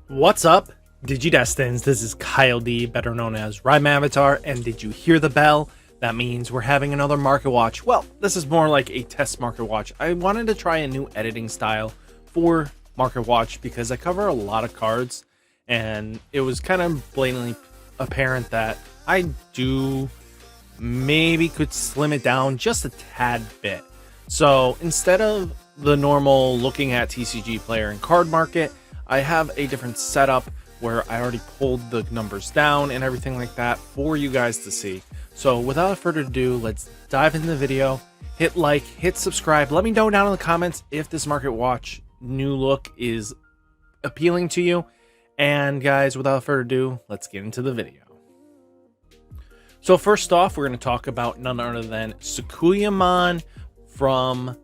What's up, Digidestins? This is Kyle D, better known as RideMyAvatar, and did you hear the bell? That means we're having another Market Watch. Well, this is more like a test Market Watch. I wanted to try a new editing style for Market Watch because I cover a lot of cards, and it was kind of blatantly apparent that I maybe could slim it down just a tad bit. So instead of the normal looking at TCG Player and Card Market, I have a different setup where I already pulled the numbers down and everything like that for you guys to see. So without further ado, let's dive into the video. Hit like, hit subscribe. Let me know down in the comments if this Market Watch new look is appealing to you. And guys, without further ado, let's get into the video. So first off, we're going to talk about none other than Sukuliman from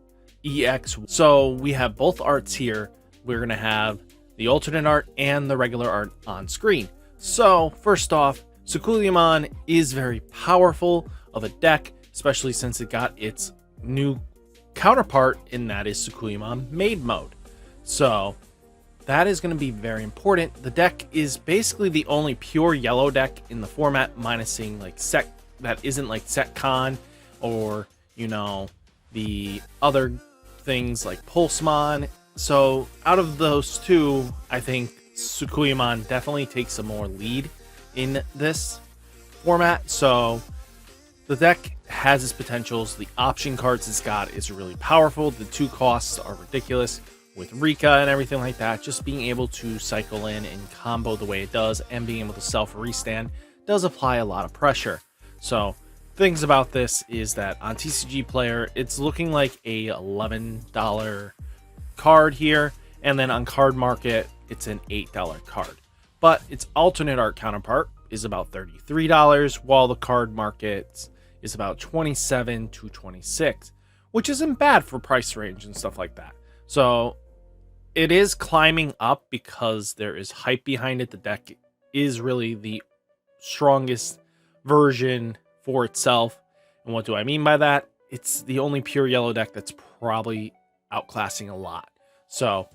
EX. So we have both arts here. We're going to have the alternate art and the regular art on screen. So first off, Sukuliman is very powerful of a deck, especially since it got its new counterpart, and that is Sukuliman Maid Mode. So that is going to be very important. The deck is basically the only pure yellow deck in the format, minusing like Set that isn't like Setcon or, you know, the other things like Pulsemon. So out of those two, I think Sukuliman definitely takes a more lead in this format. So the deck has its potentials. The option cards it's got is really powerful. The two costs are ridiculous with Rika and everything like that. Just being able to cycle in and combo the way it does and being able to self-restand does apply a lot of pressure. So things about this is that on TCG Player, it's looking like a $11 card here, and then on Card Market it's an $8 card, but its alternate art counterpart is about $33, while the Card Market is about $27 to $26, which isn't bad for price range and stuff like that. So it is climbing up because there is hype behind it. The deck is really the strongest version for itself, and what do I mean by that? It's the only pure yellow deck that's probably outclassing a lot. So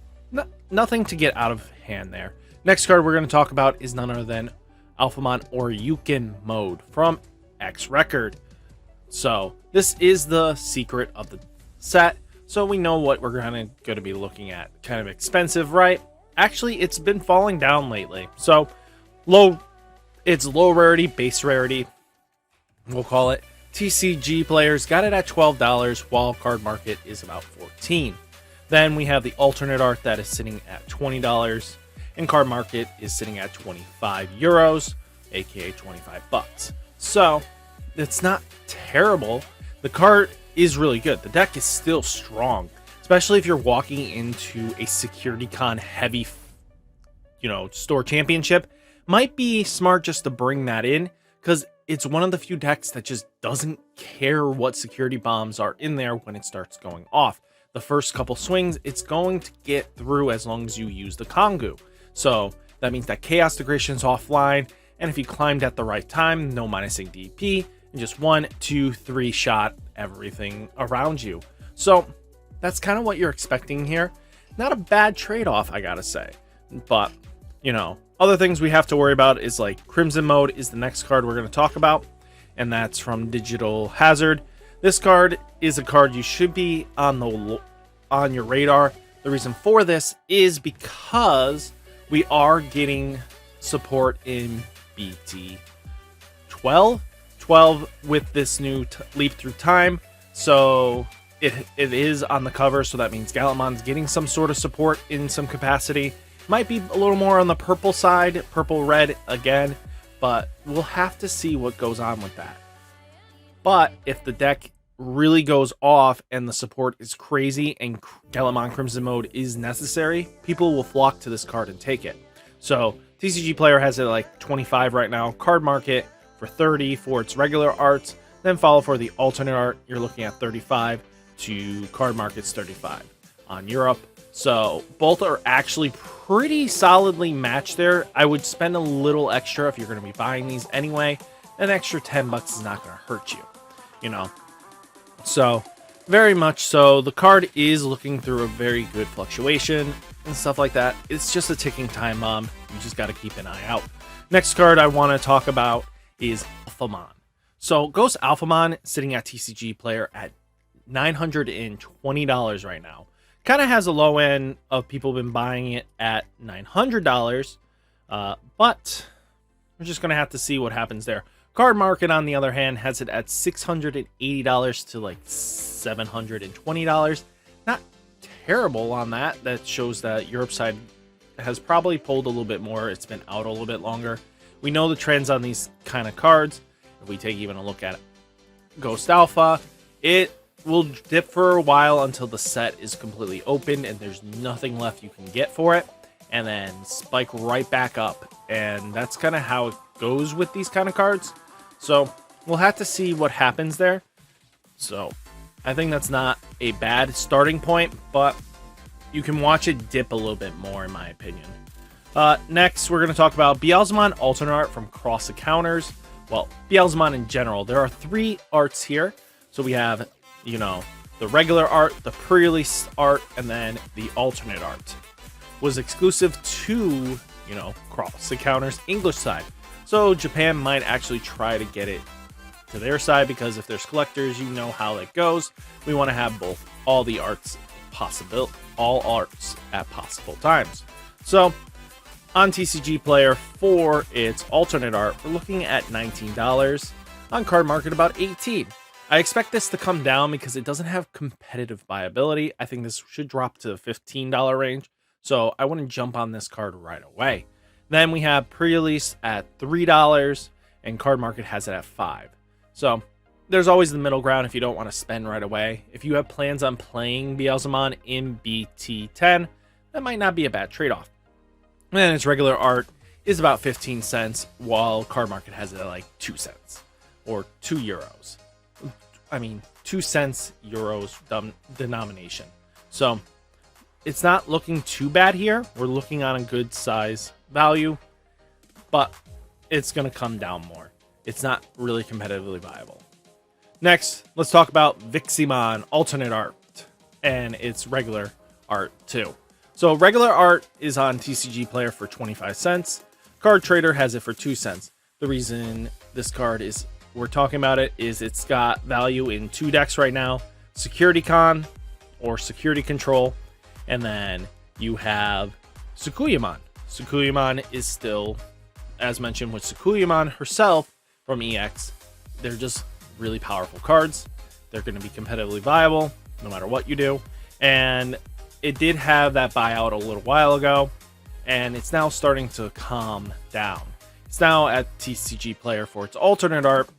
nothing to get out of hand there. Next card we're going to talk about is none other than Alphamon or Yukon Mode from X Record. So this is the secret of the set, so we know what we're going to be looking at. Kind of expensive, right? Actually, it's been falling down lately. So it's low rarity, base rarity, we'll call it. TCG Players got it at $12, while Card Market is about $14. Then we have the alternate art that is sitting at $20, and Card Market is sitting at 25 euros, aka 25 bucks. So it's not terrible. The card is really good. The deck is still strong, especially if you're walking into a Security Con heavy, store championship. Might be smart just to bring that in, because it's one of the few decks that just doesn't care what security bombs are in there when it starts going off. The first couple swings, it's going to get through as long as you use the Kongu. So that means that Chaos Degradation is offline, and if you climbed at the right time, no minusing DP, and just 1, 2, 3 shot everything around you. So that's kind of what you're expecting here. Not a bad trade-off, I gotta say. But, other things we have to worry about is like Crimson Mode is the next card we're going to talk about, and that's from Digital Hazard. This card is a card you should be on your radar. The reason for this is because we are getting support in BT 12 with this new Leap Through Time. So it is on the cover, so that means Gilman's getting some sort of support in some capacity. Might be a little more on the purple side, purple-red again, but we'll have to see what goes on with that. But if the deck really goes off and the support is crazy and Gilman Crimson Mode is necessary, people will flock to this card and take it. So TCG Player has it like 25 right now, Card Market for 30 for its regular arts, then follow for the alternate art, you're looking at 35 to Card Market's 35 on Europe. So both are actually pretty solidly matched there. I would spend a little extra if you're going to be buying these anyway. An extra 10 bucks is not going to hurt you, So Very much so. The card is looking through a very good fluctuation and stuff like that. It's just a ticking time bomb. You just got to keep an eye out. Next card I want to talk about is Alphamon. So Ghost Alphamon sitting at TCG Player at $920 right now. Kind of has a low end of people been buying it at $900, but we're just going to have to see what happens there. Card Market, on the other hand, has it at $680 to like $720. Not terrible on that. That shows that Europe side has probably pulled a little bit more. It's been out a little bit longer. We know the trends on these kind of cards. If we take even a look at Ghost Alpha, it will dip for a while until the set is completely open and there's nothing left you can get for it, and then spike right back up. And that's kind of how it goes with these kind of cards. So we'll have to see what happens there. So I think that's not a bad starting point, but you can watch it dip a little bit more, in my opinion. Next, we're going to talk about Beelzemon alternate art from Cross Encounters. Well, Beelzemon in general. There are 3 arts here. So we have, you know, the regular art, the pre-release art, and then the alternate art. Was exclusive to, you know, Cross Encounters English side. So Japan might actually try to get it to their side, because if there's collectors, you know how that goes. We want to have both, all arts at possible times. So on TCG Player for its alternate art, we're looking at $19. On Card Market, about $18. I expect this to come down because it doesn't have competitive viability. I think this should drop to the $15 range. So I wouldn't jump on this card right away. Then we have pre-release at $3 and Card Market has it at $5. So there's always the middle ground if you don't want to spend right away. If you have plans on playing Beelzemon in BT10, that might not be a bad trade-off. And then its regular art is about 15 cents, while Card Market has it at like 2 cents or 2 euros. I mean, 2 cents euros denomination. So it's not looking too bad here. We're looking on a good size value, but it's going to come down more. It's not really competitively viable. Next, let's talk about Viximon alternate art and its regular art too. So regular art is on TCG Player for 25 cents. Card Trader has it for 2 cents. The reason this card is we're talking about it is it's got value in 2 decks right now: Security Con or Security Control, and then you have Sukuliman. Sukuliman is still, as mentioned with Sukuliman herself from EX, they're just really powerful cards. They're going to be competitively viable no matter what you do. And it did have that buyout a little while ago, and it's now starting to calm down. It's now at TCG Player for its alternate art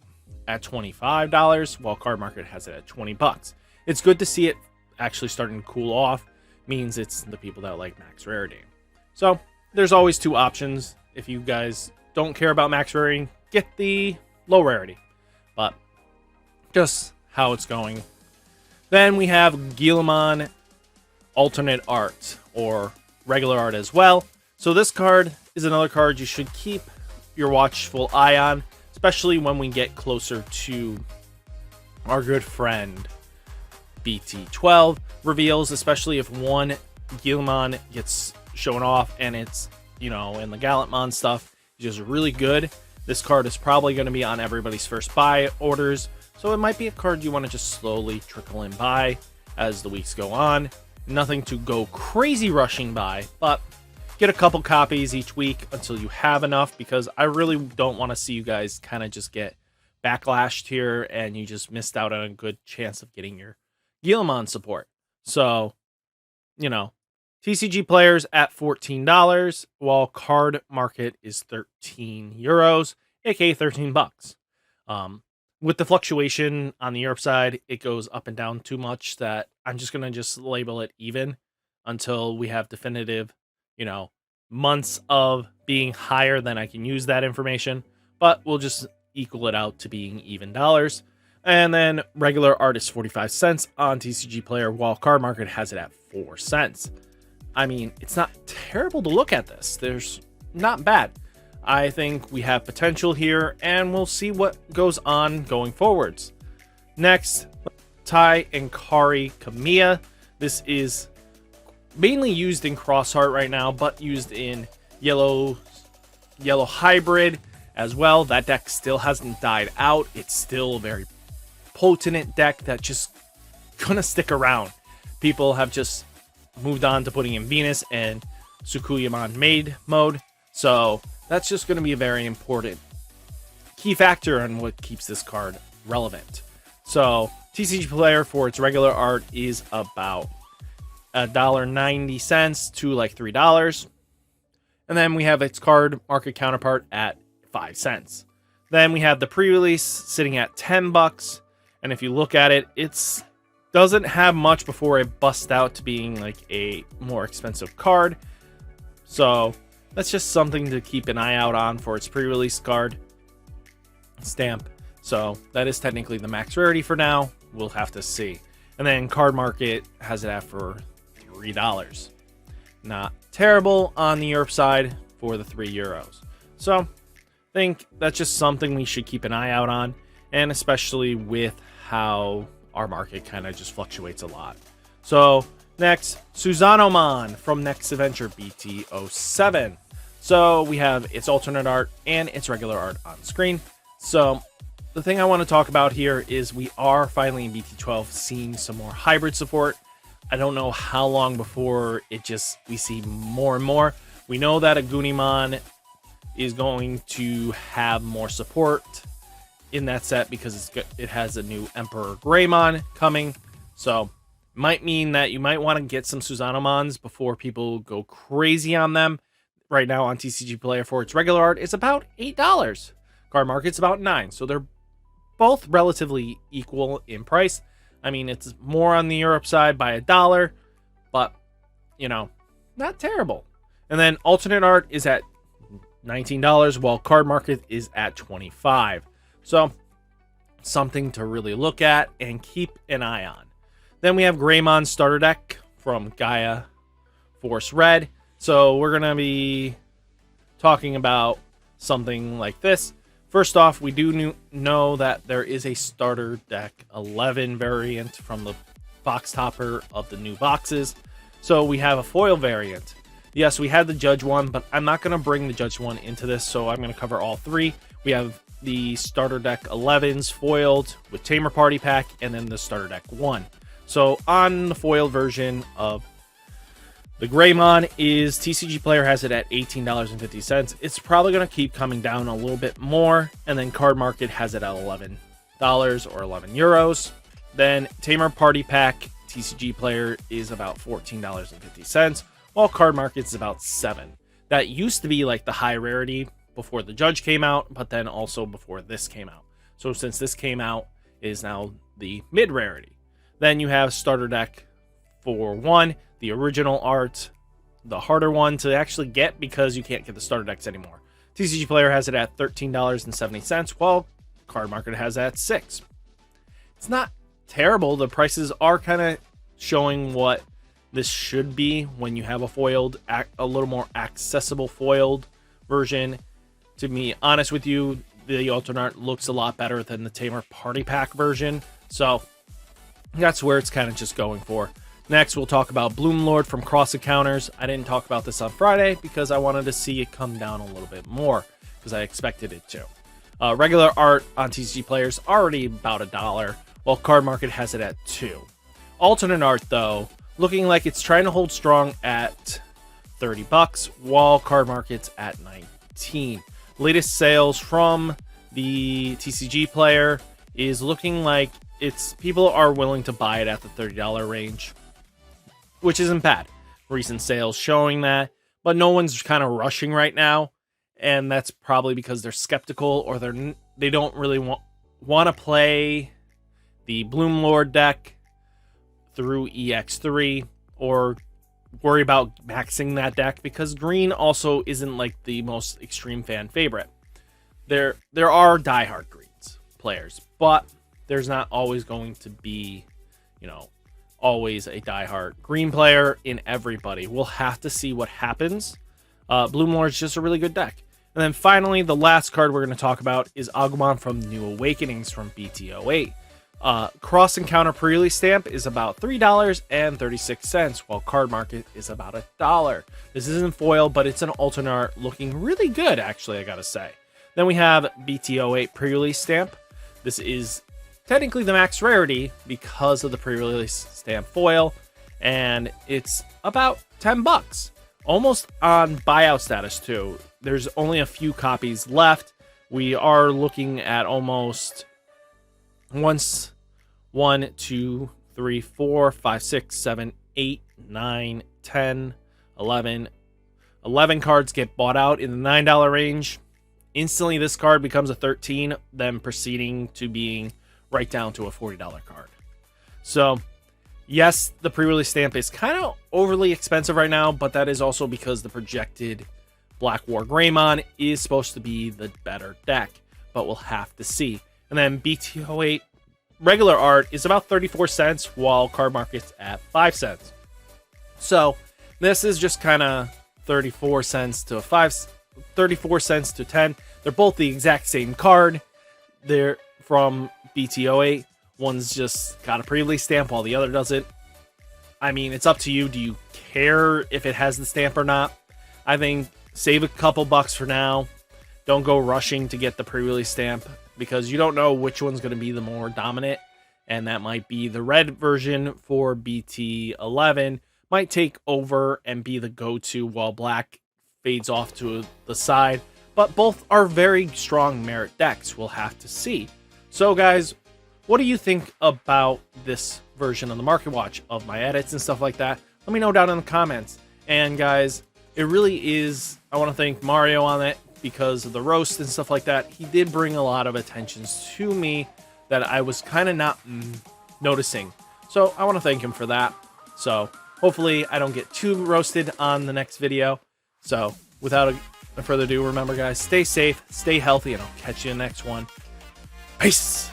at $25, while Card Market has it at $20. It's good to see it actually starting to cool off. Means it's the people that like max rarity. So there's always 2 options. If you guys don't care about max rarity, get the low rarity. But just how it's going. Then we have Gilman alternate art, or regular art as well. So this card is another card you should keep your watchful eye on, especially when we get closer to our good friend BT12 reveals, especially if one Gilman gets shown off and it's, you know, and the Galantmon stuff is just really good. This card is probably going to be on everybody's first buy orders, so it might be a card you want to just slowly trickle in buy as the weeks go on. Nothing to go crazy rushing by, but get a couple copies each week until you have enough, because I really don't want to see you guys kind of just get backlashed here and you just missed out on a good chance of getting your Gilman support. So, you know, TCG Players at $14, while Card Market is 13 euros, aka $13. With the fluctuation on the Europe side, it goes up and down too much that I'm just going to just label it even until we have definitive, you know, months of being higher than I can use that information, but we'll just equal it out to being even dollars. And then regular art is 45 cents on TCG Player, while Card Market has it at 4 cents. I mean, it's not terrible to look at this. There's not bad. I think we have potential here, and we'll see what goes on going forwards. Next, Taiki Kamiya. This is mainly used in Cross Heart right now, but used in Yellow Hybrid as well. That deck still hasn't died out. It's still a very potent deck that just gonna stick around. People have just moved on to putting in Venus and Sukuliman maid mode, so that's just going to be a very important key factor on what keeps this card relevant. So TCG Player for its regular art is about $1.90 to like $3, and then we have its card market counterpart at 5 cents. Then we have the pre-release sitting at $10, and if you look at it, it's doesn't have much before it busts out to being like a more expensive card. So that's just something to keep an eye out on for its pre-release card stamp. So that is technically the max rarity for now. We'll have to see. And then Card Market has it at for $3. Not terrible on the Europe side for the €3. So I think that's just something we should keep an eye out on, and especially with how our market kind of just fluctuates a lot. So next, Susanomon from Next Adventure BT07. So we have its alternate art and its regular art on screen. So the thing I want to talk about here is we are finally in BT12 seeing some more hybrid support. I don't know how long before we see more and more. We know that Agumon is going to have more support in that set because it has a new Emperor Greymon coming. So might mean that you might want to get some Susanomons before people go crazy on them. Right now on TCG Player for its regular art, it's about $8. Card Market's about $9. So they're both relatively equal in price. I mean, it's more on the Europe side by $1, but you know, not terrible. And then alternate art is at $19, while Card Market is at $25. So something to really look at and keep an eye on. Then we have Greymon starter deck from Gaia Force Red. So we're going to be talking about something like this. First off, we do know that there is a starter deck 11 variant from the box topper of the new boxes. So we have a foil variant. Yes, we had the Judge one, but I'm not going to bring the Judge one into this, so I'm going to cover all three. We have the starter deck 11s foiled with Tamer Party Pack, and then the starter deck 1. So on the foiled version of the Greymon is TCG Player has it at $18.50. It's probably going to keep coming down a little bit more, and then Card Market has it at $11 or €11. Then Tamer Party Pack TCG Player is about $14.50, while Card Market is about $7. That used to be like the high rarity before the Judge came out, but then also before this came out. So since this came out, it is now the mid rarity. Then you have starter deck for 1, the original art, the harder one to actually get because you can't get the starter decks anymore. TCG Player has it at $13.70, while Card Market has it at $6. It's not terrible. The prices are kind of showing what this should be when you have a foiled, a little more accessible foiled version. To be honest with you, the alternate art looks a lot better than the Tamer Party Pack version. So that's where it's kind of just going for. Next, we'll talk about Bloom Lord from Cross Encounters. I didn't talk about this on Friday because I wanted to see it come down a little bit more because I expected it to. Regular art on TCG Players already about $1, while Card Market has it at $2. Alternate art, though, looking like it's trying to hold strong at $30, while Card Market's at $19. Latest sales from the TCG Player is looking like people are willing to buy it at the $30 range, which isn't bad. Recent sales showing that, but no one's kind of rushing right now, and that's probably because they're skeptical or they don't really want to play the Bloom Lord deck through EX3 or worry about maxing that deck, because green also isn't like the most extreme fan favorite. There are diehard greens players, but there's not always going to be, always a diehard green player in everybody. We'll have to see what happens. Bloom Lord is just a really good deck. And then finally, the last card we're going to talk about is Agumon from New Awakenings from BT08. Cross Encounter pre-release stamp is about $3.36, while Card Market is about $1. This isn't foil, but it's an alternate art looking really good, actually, I gotta say. Then we have BT08 pre-release stamp. This is technically the max rarity because of the pre-release stamp foil, and it's about 10 bucks. Almost on buyout status too. There's only a few copies left. We are looking at almost 1, 2, 3, 4, 5, 6, 7, 8, 9, 10, 11. 11 cards get bought out in the $9 range. Instantly, this card becomes a 13, then proceeding to being right down to a $40 card. So, yes, the pre-release stamp is kind of overly expensive right now, but that is also because the projected Black War Greymon is supposed to be the better deck, but we'll have to see. And then BT08 regular art is about 34 cents, while Card Market's at 5 cents. So this is just kind of 34 cents to 10. They're both the exact same card. They're from BT08. One's just got a pre-release stamp while the other doesn't. I mean, it's up to you. Do you care if it has the stamp or not? I think save a couple bucks for now. Don't go rushing to get the pre-release stamp because you don't know which one's going to be the more dominant. And that might be the red version for BT11 might take over and be the go-to while black fades off to the side. But both are very strong merit decks. We'll have to see. So guys, what do you think about this version of the Market Watch, of my edits and stuff like that? Let me know down in the comments. And guys, it really is, I want to thank Mario on it because of the roast and stuff like that. He did bring a lot of attentions to me that I was kind of not noticing. So I want to thank him for that. So hopefully I don't get too roasted on the next video. So without further ado, remember guys, stay safe, stay healthy, and I'll catch you in the next one. Peace!